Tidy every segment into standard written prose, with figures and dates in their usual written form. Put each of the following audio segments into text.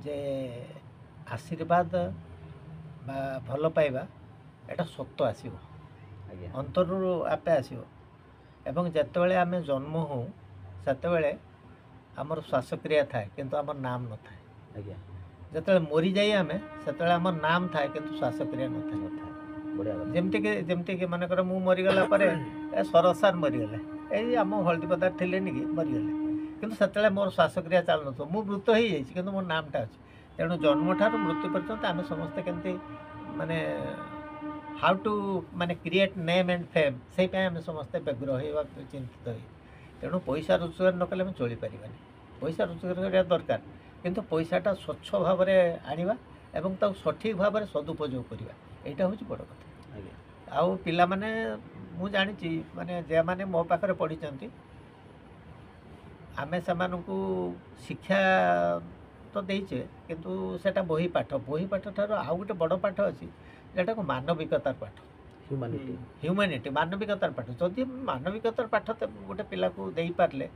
ଯେ ଆଶୀର୍ବାଦ ବା ଭଲ ପାଇବା ଏଟା ସତ ଆସିବ, ଆଜ୍ଞା ଅନ୍ତରରୁ ଆପେ ଆସିବ। ଏବଂ ଯେତେବେଳେ ଆମେ ଜନ୍ମ ହଉ ସେତେବେଳେ ଆମର ଶ୍ୱାସକ୍ରିୟା ଥାଏ କିନ୍ତୁ ଆମର ନାମ ନଥାଏ। ଆଜ୍ଞା ଯେତେବେଳେ ମରିଯାଇ ଆମେ ସେତେବେଳେ ଆମର ନାମ ଥାଏ କିନ୍ତୁ ଶ୍ୱାସକ୍ରିୟା ନଥାଏ। ନଥାଏ। ବଢ଼ିଆ କଥା। ଯେମିତିକି ମନେକର ମୁଁ ମରିଗଲା ପରେ ଶରତ ସାର୍ ମରିଗଲେ, ଏଇ ଆମ ହଳଦୀପଦାର ଥିଲେନି କି ମରିଗଲେ, କିନ୍ତୁ ସେତେବେଳେ ମୋର ଶ୍ୱାସକ୍ରିୟା ଚାଲୁନଥିବ, ମୁଁ ମୃତ ହେଇଯାଇଛି କିନ୍ତୁ ମୋର ନାମଟା ଅଛି। ତେଣୁ ଜନ୍ମଠାରୁ ମୃତ୍ୟୁ ପର୍ଯ୍ୟନ୍ତ ଆମେ ସମସ୍ତେ କେମିତି ମାନେ ହାଉ ଟୁ ମାନେ କ୍ରିଏଟ୍ ନେମ୍ ଆଣ୍ଡ ଫେମ୍, ସେଇପାଇଁ ଆମେ ସମସ୍ତେ ବ୍ୟଗ୍ର ହୋଇ ବା ଚିନ୍ତିତ ହୋଇ। ତେଣୁ ପଇସା ରୋଜଗାର ନ କଲେ ଆମେ ଚଳିପାରିବାନି। ପଇସା ରୋଜଗାର କରିବା ଦରକାର, କିନ୍ତୁ ପଇସାଟା ସ୍ୱଚ୍ଛ ଭାବରେ ଆଣିବା ଏବଂ ତାକୁ ସଠିକ୍ ଭାବରେ ସଦୁପଯୋଗ କରିବା, ଏଇଟା ହେଉଛି ବଡ଼ କଥା। ଆଜ୍ଞା ଆଉ ପିଲାମାନେ ମୁଁ ଜାଣିଛି ମାନେ ଯେଉଁମାନେ ମୋ ପାଖରେ ପଢ଼ିଛନ୍ତି, ଆମେ ସେମାନଙ୍କୁ ଶିକ୍ଷା ତ ଦେଇଛେ କିନ୍ତୁ ସେଟା ବହି ପାଠ ଠାରୁ ଆଉ ଗୋଟେ ବଡ଼ ପାଠ ଅଛି ଯେଉଁଟାକୁ ମାନବିକତାର ପାଠ, ହ୍ୟୁମାନିଟି, ମାନବିକତାର ପାଠ। ଯଦି ମାନବିକତାର ପାଠ ଗୋଟେ ପିଲାକୁ ଦେଇପାରିଲେ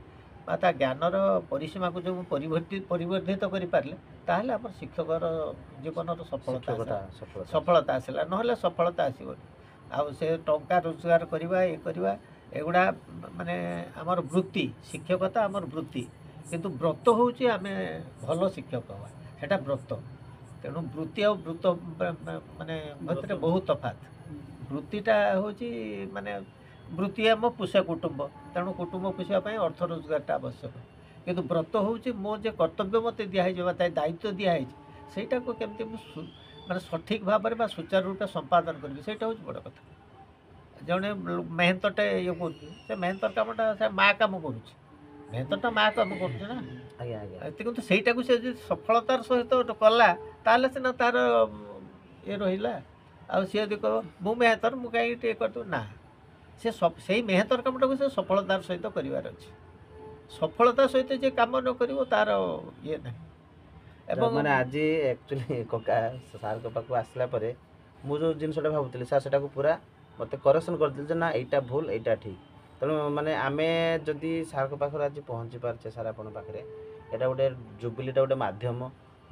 ବା ତା ଜ୍ଞାନର ପରିସୀମାକୁ ଯେଉଁ ପରିବର୍ଦ୍ଧିତ କରିପାରିଲେ, ତାହେଲେ ଆମର ଶିକ୍ଷକର ଜୀବନର ସଫଳତା ଆସିଲା, ନହେଲେ ସଫଳତା ଆସିବନି। ଆଉ ସେ ଟଙ୍କା ରୋଜଗାର କରିବା, ଏଗୁଡ଼ା ମାନେ ଆମର ବୃତ୍ତି, ଶିକ୍ଷକତା ଆମର ବୃତ୍ତି, କିନ୍ତୁ ବ୍ରତ ହେଉଛି ଆମେ ଭଲ ଶିକ୍ଷକ ହେବା, ସେଇଟା ବ୍ରତ। ତେଣୁ ବୃତ୍ତି ଆଉ ବ୍ରତ ମାନେ ଭିତରେ ବହୁତ ତଫାତ୍। ବୃତ୍ତିଟା ହେଉଛି ମାନେ ବୃତ୍ତି ଆମ ପୋଷେ କୁଟୁମ୍ବ, ତେଣୁ କୁଟୁମ୍ବ ପୋଷିବା ପାଇଁ ଅର୍ଥ ରୋଜଗାରଟା ଆବଶ୍ୟକ। କିନ୍ତୁ ବ୍ରତ ହେଉଛି ମୋ ଯେ କର୍ତ୍ତବ୍ୟ ମୋତେ ଦିଆହେଇଛି ବା ତା ଦାୟିତ୍ୱ ଦିଆହେଇଛି, ସେଇଟାକୁ କେମିତି ମୁଁ ମାନେ ସଠିକ୍ ଭାବରେ ବା ସୁଚାରୁ ରୂପେ ସମ୍ପାଦନ କରିବି, ସେଇଟା ହେଉଛି ବଡ଼ କଥା। ଜଣେ ମେହେନ୍ତଟେ ଇଏ କରୁଛି, ସେ ମେହେନ୍ତର କାମଟା ସେ ମା କାମ କରୁଛି, ମେହେନ୍ତଟା ମା କାମ କରୁଛି ନା। ଆଜ୍ଞା ଆଜ୍ଞା କିନ୍ତୁ ସେଇଟାକୁ ସେ ଯଦି ସଫଳତାର ସହିତ କଲା, ତାହେଲେ ସିନା ତାର ଇଏ ରହିଲା। ଆଉ ସିଏ ଯଦି କହିବ ମୁଁ ମେହେନ୍ତର, ମୁଁ କାହିଁକି ଟିକେ କରିଦେବି, ନା, ସେ ସେଇ ମେହେନ୍ତର କାମଟାକୁ ସେ ସଫଳତାର ସହିତ କରିବାର ଅଛି। ସଫଳତା ସହିତ ଯେ କାମ ନ କରିବ ତାର ଇଏ ନାହିଁ। ଏବଂ ମାନେ ଆଜି ଆକ୍ଚୁଆଲି କକା ସାର୍ଙ୍କ ପାଖକୁ ଆସିଲା ପରେ ମୁଁ ଯେଉଁ ଜିନିଷଟା ଭାବୁଥିଲି ସାର୍ ସେଟାକୁ ପୁରା ମୋତେ କରେକ୍ସନ୍ କରିଦେଲି ଯେ ନା ଏଇଟା ଭୁଲ ଏଇଟା ଠିକ୍। ତେଣୁ ମାନେ ଆମେ ଯଦି ସାର୍ଙ୍କ ପାଖରେ ଆଜି ପହଞ୍ଚି ପାରୁଛେ ସାର୍ ଆପଣଙ୍କ ପାଖରେ, ଏଇଟା ଗୋଟେ ଜୁବିଲିଟା ଗୋଟେ ମାଧ୍ୟମ।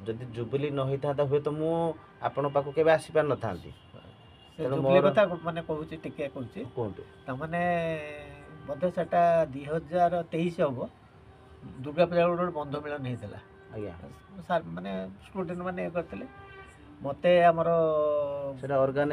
ଯଦି ଜୁବିଲି ନ ହେଇଥାନ୍ତା ହୁଏତ ମୁଁ ଆପଣଙ୍କ ପାଖକୁ କେବେ ଆସିପାରିନଥାନ୍ତି। ତେଣୁ ଜୁବଲି ମୋର କଥା ମାନେ କହୁଛି, ଟିକେ କହୁଛି। କୁହନ୍ତୁ। ତାମାନେ ବୋଧେ ସେଟା 2023 ହେବ, ଦୁର୍ଗା ପୂଜା ଗୋଟେ ବନ୍ଧୁ ମିଳନ ହେଇଥିଲା। ଆଜ୍ଞା ସାର୍ ମାନେ ଷ୍ଟୁଡେଣ୍ଟ ମାନେ ଇଏ କରିଥିଲେ, ମୋତେ ଆମର ସେଟା ଅର୍ଗାନାଇଜ